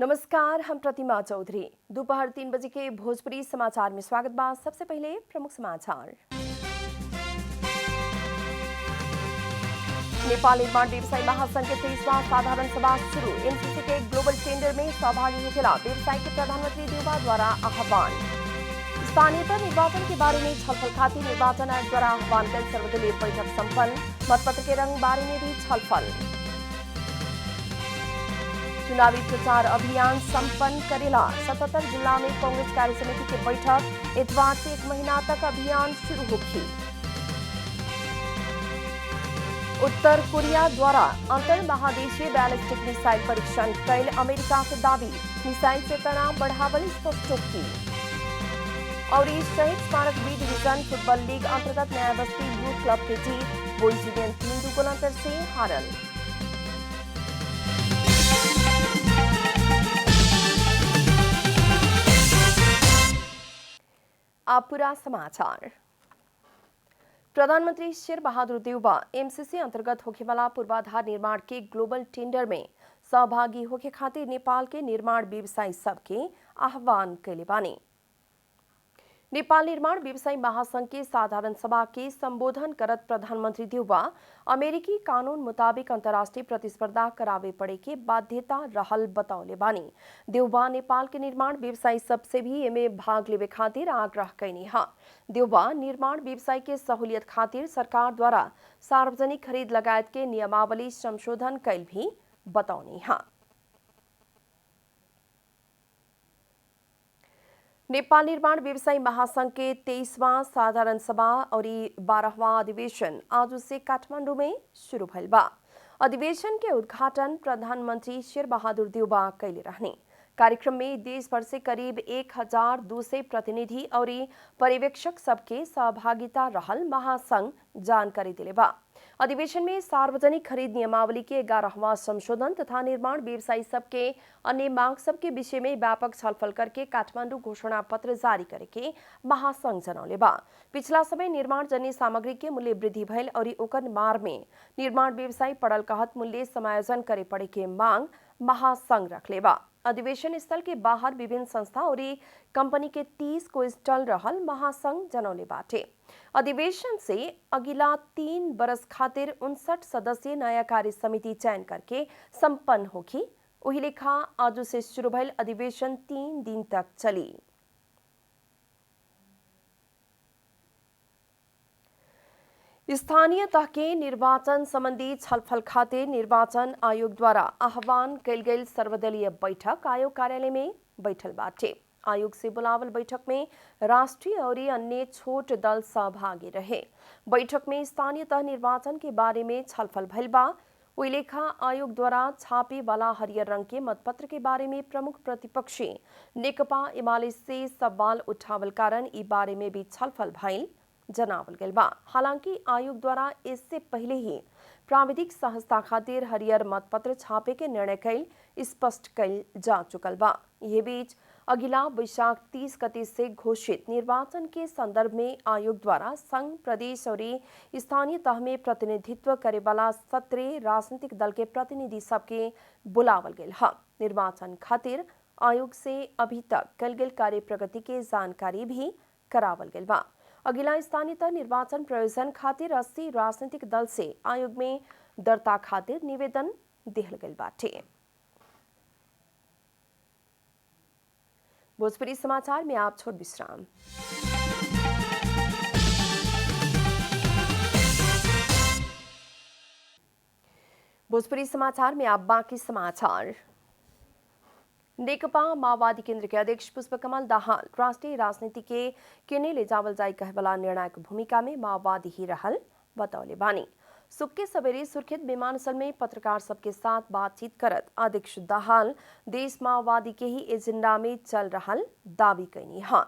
नमस्कार, हम प्रतिमा चौधरी। दोपहर 3 बजे के भोजपुरी समाचार में स्वागत बा। सबसे पहले प्रमुख समाचार। नेपाल निर्माण व्यवसायी महासंघ के 23वां साधारण सभा शुरू। एमसीसी के ग्लोबल टेंडर में सहभागी होखेला व्यवसायी के प्रधानमंत्री देउबा द्वारा आह्वान। स्थानीयता निर्वाचन के बारे में छलफल खातिर निर्वाचन आयोग द्वारा आह्वान कर सर्वदलीय बैठक संपन्न। मतपत्र के रंग बारे में भी छलफल। चुनावी प्रचार अभियान संपन्न करेला 77 जिला में कांग्रेस कार्य समिति की बैठक। इतवार से 1 महीना तक अभियान शुरू होगी। उत्तर कोरिया द्वारा अंतर महादेशीय बैलिस्टिक मिसाइल परीक्षण कैल अमेरिका के दावी। मिसाइल से तनाव बढ़ावल स्पष्टोक्ति। और शहीद स्मारक बी डिवीजन फुटबॉल लीग अंतर्गत नया बस्ती यूथ क्लब के जीत। बॉयज यूनियन 3 गोल अंतर से हारल। अब पूरा समाचार। प्रधानमंत्री शेर बहादुर देउबा एमसीसी अंतर्गत होखेवाला पूर्वाधार निर्माण के ग्लोबल टेंडर में सहभागी होखे खातिर नेपाल के निर्माण व्यवसायी सबके आह्वान कैले बानी। नेपाल निर्माण व्यवसायी महासंघ के साधारण सभा के संबोधन करत प्रधानमंत्री देउबा अमेरिकी कानून मुताबिक अंतर्राष्ट्रीय प्रतिस्पर्धा करावे पड़े के बाध्यता रहल बतौले बानी। देउबा नेपाल के निर्माण व्यवसायी सबसे भी एमे भाग लेवे खातिर आग्रह कैनी हा। देउबा निर्माण व्यवसायी के सहूलियत खातिर सरकार द्वारा सार्वजनिक खरीद लगायत के नियमावली संशोधन कैल भी बतौनी हा। नेपाल निर्माण व्यवसायी महासंघ के 23वां साधारण सभा और 12वां अधिवेशन आज से काठमांडू में शुरू भइल बा। अधिवेशन के उद्घाटन प्रधानमंत्री शेर बहादुर देउबा कैले रहने। कार्यक्रम में देश भर से करीब 1200 प्रतिनिधि और पर्यवेक्षक सबके सहभागिता रहल महासंघ जानकारी दिले बा। अधिवेशन में सार्वजनिक खरीद नियमावली के 11वां संशोधन तथा निर्माण व्यवसायी सबके अन्य मांग सबके विषय में व्यापक छलफल करके काठमांडू घोषणा पत्र जारी करके महासंघ जनौले बा। पिछला समय निर्माण जन्य सामग्री के मूल्य वृद्धि भइल और ओकर मार में निर्माण व्यवसायी पड़ल कहत मूल्य समायोजन करे पड़े के मांग महासंघ रखले बा। अधिवेशन स्थल के बाहर विभिन्न संस्था और कंपनी के 30 को स्टॉल रहल महासंघ जनौले बाटे। अधिवेशन से अगिला 3 बरस खातिर 59 सदस्यीय नया कार्य समिति चयन करके संपन्न होगी। वही लेखा आज से शुरू भइल अधिवेशन 3 दिन तक चली। स्थानीय तह के निर्वाचन संबंधी छलफल खातिर निर्वाचन आयोग द्वारा आह्वान कैल गेल सर्वदलीय बैठक आयोग कार्यालय में बैठल बाटे। आयोग से बुलावल बैठक में राष्ट्रीय और अन्य छोट दल सहभागी रहे। बैठक में स्थानीय तह निर्वाचन के बारे में छलफल भइल बा। ओइ लेखा आयोग द्वारा छापे वाला हरियर रंग के मतपत्र के बारे में प्रमुख प्रतिपक्षी नेकपा एमाले से सवाल उठावल कारण ई बारे में भी छलफल भइल जनावल गेल बा। हालांकि आयोग द्वारा इससे पहले ही प्राविधिक सहजता खातिर हरियर मतपत्र छापे के निर्णय कैल स्पष्ट कैल जा चुकल बा। ये बीच अगिला वैशाख 30 गते से घोषित निर्वाचन के संदर्भ में आयोग द्वारा संघ प्रदेश और स्थानीय तह में प्रतिनिधित्व करे वाला 17 राजनीतिक दल के प्रतिनिधि सबके बुलावल गेल हा। निर्वाचन खातिर आयोग से अभी तक कल गेल कार्य प्रगति के जानकारी भी करावल गेल बा। अगिला स्थानीय तह निर्वाचन प्रयोजन खातिर 80 राजनीतिक दल से आयोग में दर्ता खातिर निवेदन दिहल गेल बाटे। भोजपुरी समाचार में आप छोट विश्राम। भोजपुरी समाचार में आप बाकी समाचार। नेकपा माओवादी केंद्र के अध्यक्ष पुष्पकमल दाहाल राष्ट्रीय राजनीति के केने ले जावल जाई कहवाला निर्णायक भूमिका में माओवादी ही रहल बतौले बानी। सुख के सवेरे सुर्खेत विमानस्थल में पत्रकार सबके साथ बातचीत करत अध्यक्ष दाहाल देश माओवादी के ही एजेंडा में चल रहल दावी कैनी हा।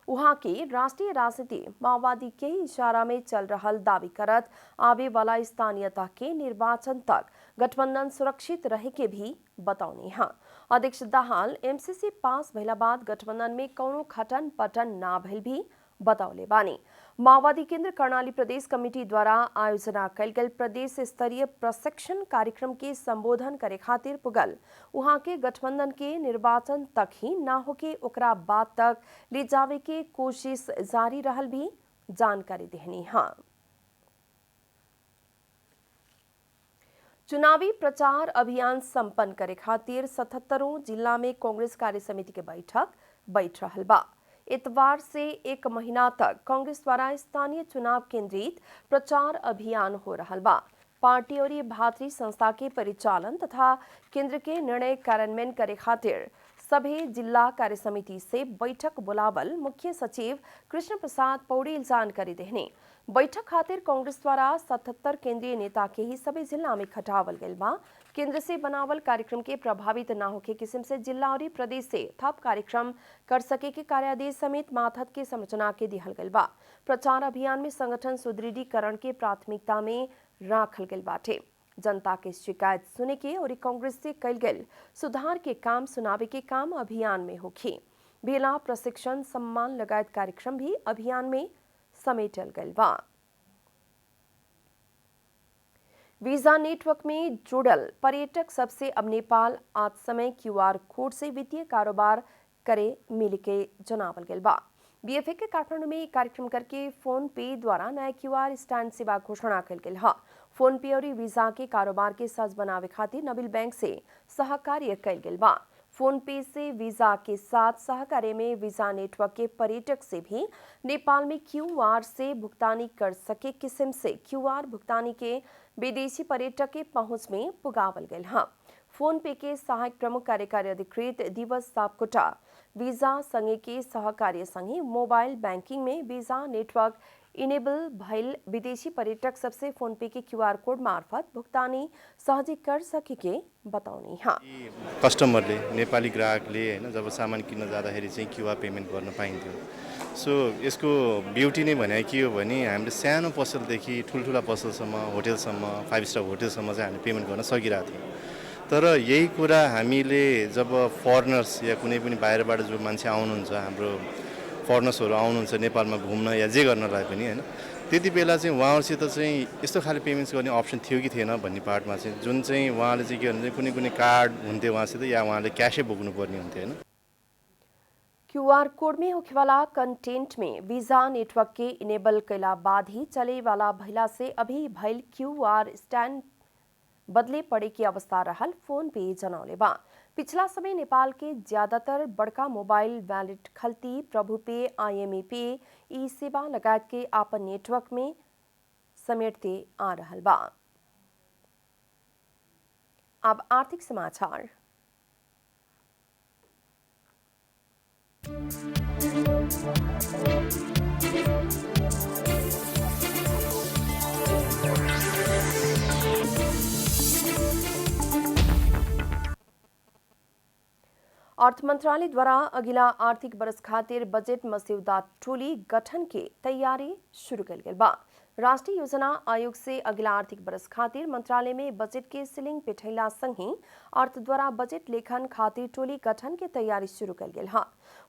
वहां के राष्ट्रीय राजनीति माओवादी के ही इशारा में चल रहल दावी करत आवे वाला स्थानीयता के निर्वाचन तक गठबंधन सुरक्षित रहे के भी बतौनी हा। अध्यक्ष दाहाल एमसीसी पास भइला बाद गठबंधन में कौनो खटन पटन ना भइल भी बतौले बानी। माओवादी केन्द्र कर्णाली प्रदेश कमिटी द्वारा आयोजना कल गल प्रदेश स्तरीय प्रशिक्षण कार्यक्रम के संबोधन करे खातिर पुगल वहां के गठबंधन के निर्वाचन तक ही न होके ओकरा बाद तक ले जावे के कोशिश जारी रहल भी जानकारी देहनी। हाँ, चुनावी प्रचार अभियान संपन्न करे खातिर 77 जिला में कांग्रेस कार्य समिति के बैठ रहल बा। इतवार से 1 महीना तक कांग्रेस द्वारा स्थानीय चुनाव केंद्रित प्रचार अभियान हो रहल बा। पार्टी और भातृ संस्था के परिचालन तथा केंद्र के निर्णय कार्यान्वयन करे खातिर सभी जिला कार्य समिति से बैठक बुलावल मुख्य सचिव कृष्ण प्रसाद पौड़ेल जानकारी देहने। बैठक खातिर कांग्रेस द्वारा 77 केंद्रीय नेता के ही सभी जिला में खटावल गइल बा। केंद्र से बनावल कार्यक्रम के प्रभावित न होके किस्म से जिला और प्रदेश से थप कार्यक्रम कर सके के कार्यादेश समेत माथत के संरचना के दिहल गइल बा। प्रचार अभियान में संगठन सुदृढ़ीकरण के प्राथमिकता में राखल गइल बाटे। जनता के शिकायत सुने के और कांग्रेस से कल गल सुधार के काम सुनावे के काम अभियान में होखी। भेला प्रशिक्षण सम्मान लगायत कार्यक्रम भी अभियान में समेटल गल बा। वीजा नेटवर्क में जुड़ल पर्यटक सबसे अब नेपाल आज समय QR कोड से वित्तीय कारोबार करे मिल के जनावल गल बा। BFA के काठमांडू में कार्यक्रम करके फोन पे द्वारा नया QR स्टैंड सेवा घोषणा कल गई है। फोन पे और वीजा के कारोबार के सहज बनावे खातिर नबिल बैंक से सहकार्य कल गई बा। फोन पे से वीजा के साथ सहकार्य में वीजा नेटवर्क के पर्यटक से भी नेपाल में QR से भुगतानी कर सके किस्म से QR भुगतानी के विदेशी पर्यटक के पहुंच में पुगावल गई है। फोन पे के सहायक प्रमुख कार्यकारी अधिकृत दिवस सापकोटा वीजा संघ के सहकार्य संगे मोबाइल बैंकिंग में वीजा नेटवर्क इनेबल भइल विदेशी पर्यटक सबसे फोन पे के QR कोड मार्फत भुगतानी सहज कर सके के बताउने। हाँ, कस्टमरले नेपाली ग्राहकले हैन जब सामान किन्न जाँदाखेरि चाहिँ QR पेमेन्ट गर्न पाइन्थ्यो। सो यसको ब्युटी नै भने के हो भने हामीले सानो पसलदेखि ठुलठुला पसलसम्म होटलसम्म 5 स्टार होटलसम्म चाहिँ हामीले पेमेन्ट गर्न सकिरहेको थियौँ। तर यही कुरा हामीले जब फरेनर्स या कुनै पनि बाहिरबाट जो मान्छे आउनुहुन्छ हाम्रो फरेनर्सहरू आउनुहुन्छ नेपालमा घुम्न या जे गर्नलाई पनि हैन त्यति बेला चाहिँ उहाँहरुसित चाहिँ यस्तो खाले पेमेन्ट्स गर्ने अप्सन थियो कि थिएन भन्ने पार्टमा चाहिँ जुन चाहिँ उहाँले चाहिँ के भन्नुहुन्छ कुनै कार्ड हुन्थ्यो उहाँसित या उहाँले क्याशै बोक्नु पर्ने हुन्थ्यो हैन। QR कोड में होने वाला कंटेंट में वीजा नेटवर्क के इनेबल कैला बाद ही चले वाला भइला से अभी भइल QR स्टैंड बदले पड़े की अवस्था रहल फोन पे जनौले बा। पिछला समय नेपाल के ज्यादातर बड़का मोबाइल वैलेट खल्ती प्रभु पे IME पे ई सेवा लगायत के आपन नेटवर्क में समेटते आ रहल बा। अब आर्थिक समाचार। अर्थ मंत्रालय द्वारा अगिला आर्थिक वर्ष खातिर बजट मस्यौदा टोली गठन के तैयारी शुरू कल गई बा। राष्ट्रीय योजना आयोग से अगिला आर्थिक वर्ष खातिर मंत्रालय में बजट के सीलिंग पिठैला संगी अर्थ द्वारा बजट लेखन खातिर टोली गठन के तैयारी शुरू कल गई है।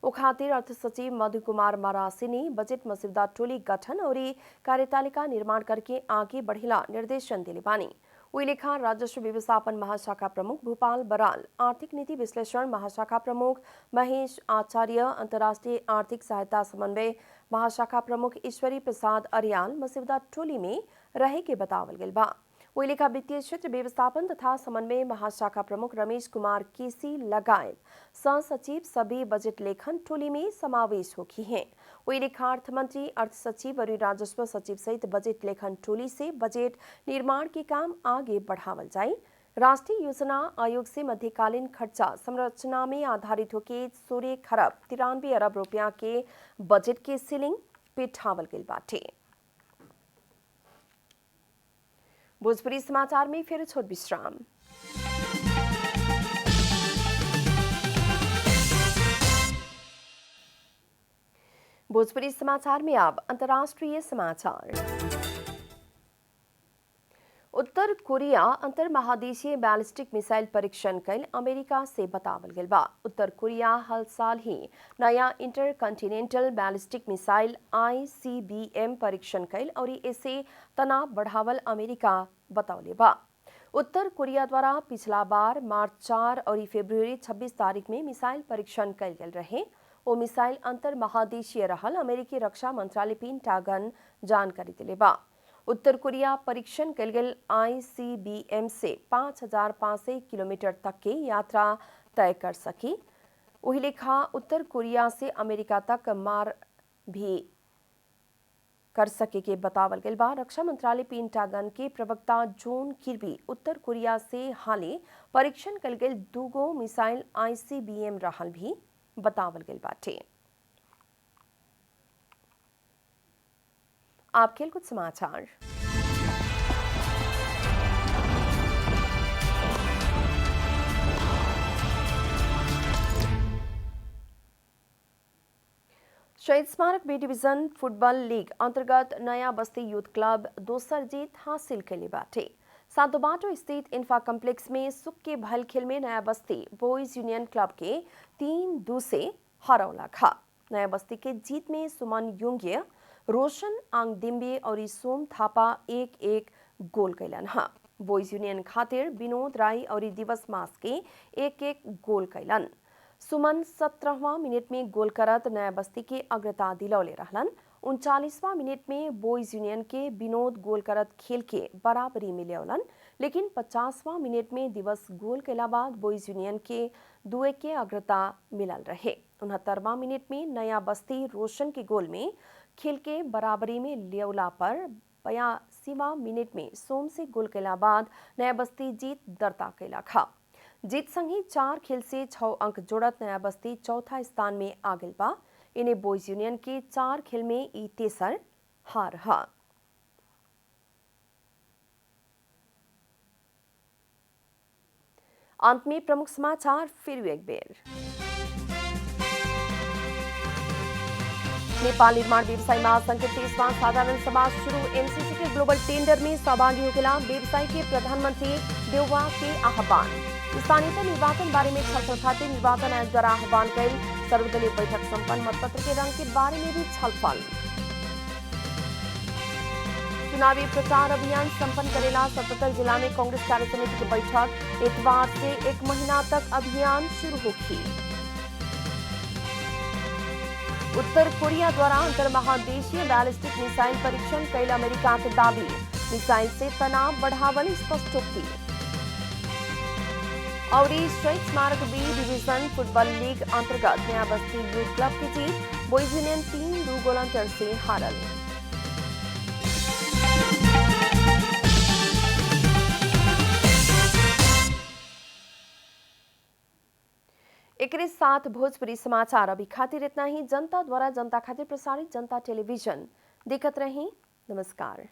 ओ खातिर अर्थ सचिव मधु कुमार मरासी ने बजट मस्यौदा टोली गठन और कार्यतालिका निर्माण करके आगे बढ़ेला निर्देशन दिले बानी। वही लेखा राजस्व व्यवस्थापन महाशाखा प्रमुख भूपाल बराल, आर्थिक नीति विश्लेषण महाशाखा प्रमुख महेश आचार्य, अंतर्राष्ट्रीय आर्थिक सहायता समन्वय महाशाखा प्रमुख ईश्वरी प्रसाद अरियाल मस्यौदा टोली में रहे के बतावल गइल बा। वही लेखा वित्तीय क्षेत्र व्यवस्थापन तथा समन्वय महाशाखा प्रमुख रमेश कुमार केसी लगायत सह सचिव सभी बजट लेखन टोली में समावेश होगी हैं। वही लेखा अर्थ मंत्री, अर्थ सचिव और राजस्व सचिव सहित बजट लेखन टोली से बजट निर्माण के काम आगे बढ़ावल जाए। राष्ट्रीय योजना आयोग से मध्यकालीन खर्चा संरचना में आधारित होकर 16 खरब 93 अरब रुपया के बजट के सीलिंग पिठावल गइल बाटे। भोजपुरी समाचार में फिर छोट विश्राम। भोजपुरी समाचार में अब अंतर्राष्ट्रीय समाचार। उत्तर कोरिया अंतर्महादेशीय बैलिस्टिक मिसाइल परीक्षण कैल अमेरिका से बतावल गेल बा। उत्तर कोरिया हर साल ही नया इंटरकॉन्टिनेंटल बैलिस्टिक मिसाइल ICBM परीक्षण कैल और इसे तनाव बढ़ावल अमेरिका बतावले बा। उत्तर कोरिया द्वारा पिछला बार मार्च 4 और फरवरी 26 तारीख में मिसाइल परीक्षण कैल गेल रहे। वो मिसाइल अंतर महादेशीय रहल अमेरिकी रक्षा मंत्रालय पेंटागन जानकारी दिले बा। उत्तर कोरिया परीक्षण कैल गेल ICBM से 5,500 किलोमीटर तक की यात्रा तय कर सकी। वही लेखा उत्तर कोरिया से अमेरिका तक मार भी कर सके के बतावल गेल बा। रक्षा मंत्रालय पेंटागन के प्रवक्ता जॉन किर्बी उत्तर कोरिया से हाले परीक्षण कैल गेल 2 मिसाइल ICBM रहल भी बतावल गेल बाटे। आप खेल कुछ समाचार। शहीद स्मारक बी डिवीजन फुटबॉल लीग अंतर्गत नया बस्ती यूथ क्लब दोसर जीत हासिल कैले बाटे। सातोबाटो स्थित इन्फा कम्प्लेक्स में सुख के भल खेल में नया बस्ती बॉयज यूनियन क्लब के 3-2 से हरौला खा। नया बस्ती के जीत में सुमन युंगे, रोशन आंगदिम्बे और सोम थापा 1-1 गोल कैलन हा। बॉयज यूनियन खातिर विनोद राय और दिवस मास के 1-1 गोल कैलन। सुमन 17वां मिनट में गोल करत नया बस्ती के अग्रता दिलौले रहलन। 39वां मिनट में बॉयज यूनियन के विनोद गोल करत खेल के बराबरी में लेवलन, लेकिन 50वां मिनट में दिवस गोल कैला बाद बॉयज यूनियन के 2-1 के अग्रता मिलल रहे। 69वां मिनट में नया बस्ती रोशन के गोल में खेल के बराबरी में लेवला पर 82वां मिनट में सोम से गोल कैला बाद नया बस्ती जीत दर्ता कैला खा। जीत संगी 4 खेल से 6 अंक जोड़त नया बस्ती चौथा स्थान में आ गेल बा। इन्हें बॉयज यूनियन के 4 खेल में ई तेसर हार हा। अंत में प्रमुख समाचार फिर एक बेर। नेपाल निर्माण व्यवसाय महासंघ के 30वां साधारण सभा शुरू। MCC के ग्लोबल टेंडर में सहभागी होकेला व्यवसाय के प्रधानमंत्री देउवा के आह्वान। स्थानीय निर्वाचन बारे में छलफल खातिर निर्वाचन आयोग द्वारा आह्वान कैल सर्वदलीय बैठक संपन्न। मतपत्र के रंग के बारे में भी छलफल। चुनावी प्रचार अभियान संपन्न करेला 77 जिला में कांग्रेस कार्य समिति की बैठक। इतवार से 1 महीना तक अभियान शुरू होगी। उत्तर कोरिया द्वारा अंतर्महादेशीय बैलिस्टिक मिसाइल परीक्षण कैल अमेरिका के दावी। मिसाइल से तनाव बढ़ावल स्पष्टोक्ति। और शहीद स्मारक बी डिवीजन फुटबॉल लीग अंतर्गत नया बस्ती यूथ क्लब की जीत। बॉयज यूनियन 3-2 गोल अंतर से हारल। एक साथ भोजपुरी समाचार अभी खातिर इतना ही। जनता द्वारा जनता खातिर प्रसारित जनता टेलीविजन देखत रही। नमस्कार।